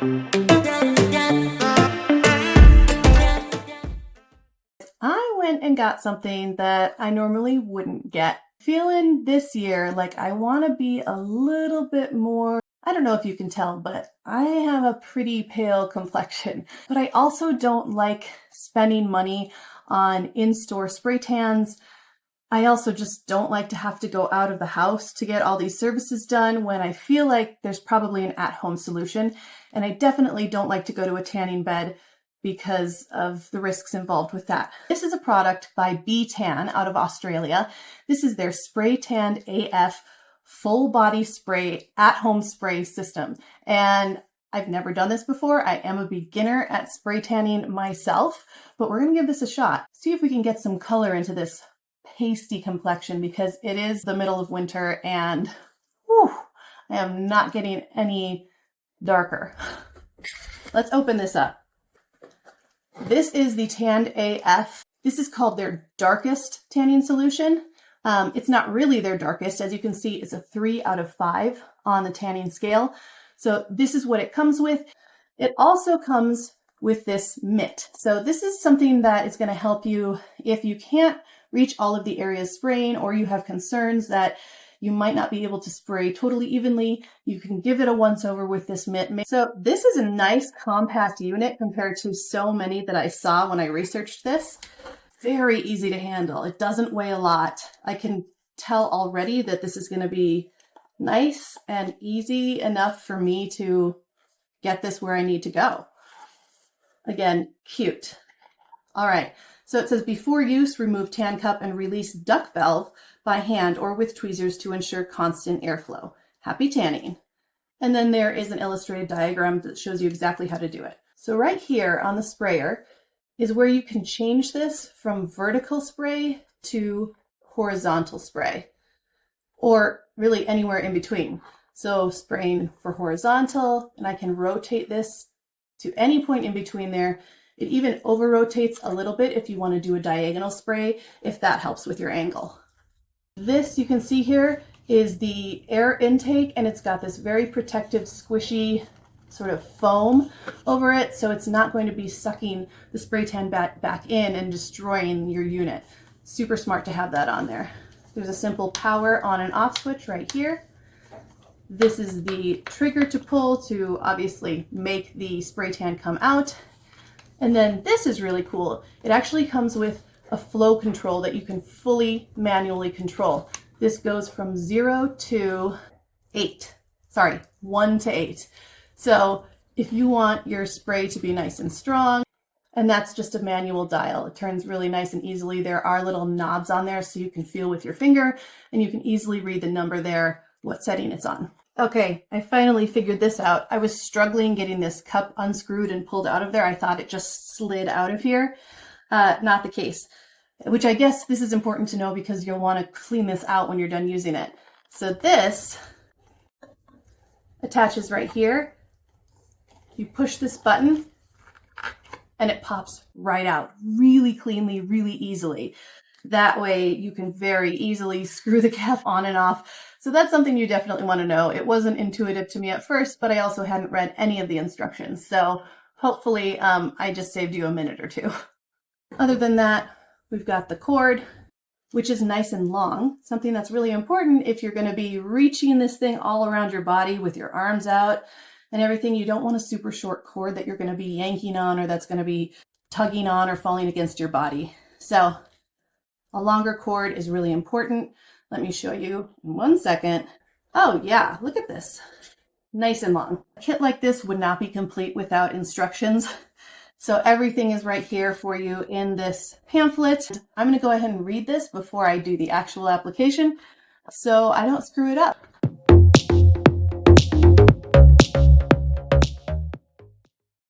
I went and got something that I normally wouldn't get. Feeling this year like I want to be a little bit more, I don't know if you can tell, but I have a pretty pale complexion. But I also don't like spending money on in-store spray tans. I also just don't like to have to go out of the house to get all these services done when I feel like there's probably an at-home solution. And I definitely don't like to go to a tanning bed because of the risks involved with that. This is a product by B.Tan out of Australia. This is their Spray Tanned AF full body spray at-home spray system. And I've never done this before. I am a beginner at spray tanning myself, but we're gonna give this a shot. See if we can get some color into this pasty complexion because it is the middle of winter and whew, I am not getting any darker. Let's open this up. This is the Tanned AF. This is called their darkest tanning solution. It's not really their darkest. As you can see, it's a 3 out of 5 on the tanning scale. So this is what it comes with. It also comes with this mitt. So this is something that is going to help you if you can't reach all of the areas spraying or you have concerns that you might not be able to spray totally evenly. You can give it a once over with this mitt. So this is a nice compact unit compared to so many that I saw when I researched this. Very easy to handle. It doesn't weigh a lot. I can tell already that this is going to be nice and easy enough for me to get this where I need to go. Again, cute. All right. So it says, before use, remove tan cup and release duck valve by hand or with tweezers to ensure constant airflow. Happy tanning. And then there is an illustrated diagram that shows you exactly how to do it. So right here on the sprayer is where you can change this from vertical spray to horizontal spray, or really anywhere in between. So spraying for horizontal, and I can rotate this to any point in between there. It even over rotates a little bit if you want to do a diagonal spray, if that helps with your angle. This you can see here is the air intake, and it's got this very protective, squishy sort of foam over it, so it's not going to be sucking the spray tan back in and destroying your unit. Super smart to have that on there. There's a simple power on and off switch right here. This is the trigger to pull to obviously make the spray tan come out. And then this is really cool. It actually comes with a flow control that you can fully manually control. This goes from 0 to 8. Sorry, 1 to 8. So if you want your spray to be nice and strong, and that's just a manual dial. It turns really nice and easily. There are little knobs on there so you can feel with your finger, and you can easily read the number there, what setting it's on. Okay, I finally figured this out. I was struggling getting this cup unscrewed and pulled out of there. I thought it just slid out of here. Not the case, which I guess this is important to know because you'll want to clean this out when you're done using it. So this attaches right here. You push this button and it pops right out really cleanly, really easily. That way you can very easily screw the cap on and off. So that's something you definitely want to know. It wasn't intuitive to me at first, but I also hadn't read any of the instructions. So hopefully I just saved you a minute or two. Other than that, we've got the cord, which is nice and long, something that's really important if you're going to be reaching this thing all around your body with your arms out and everything. You don't want a super short cord that you're going to be yanking on or that's going to be tugging on or falling against your body. So a longer cord is really important. Let me show you in 1 second. Oh yeah, look at this. Nice and long. A kit like this would not be complete without instructions. So everything is right here for you in this pamphlet. I'm going to go ahead and read this before I do the actual application so I don't screw it up.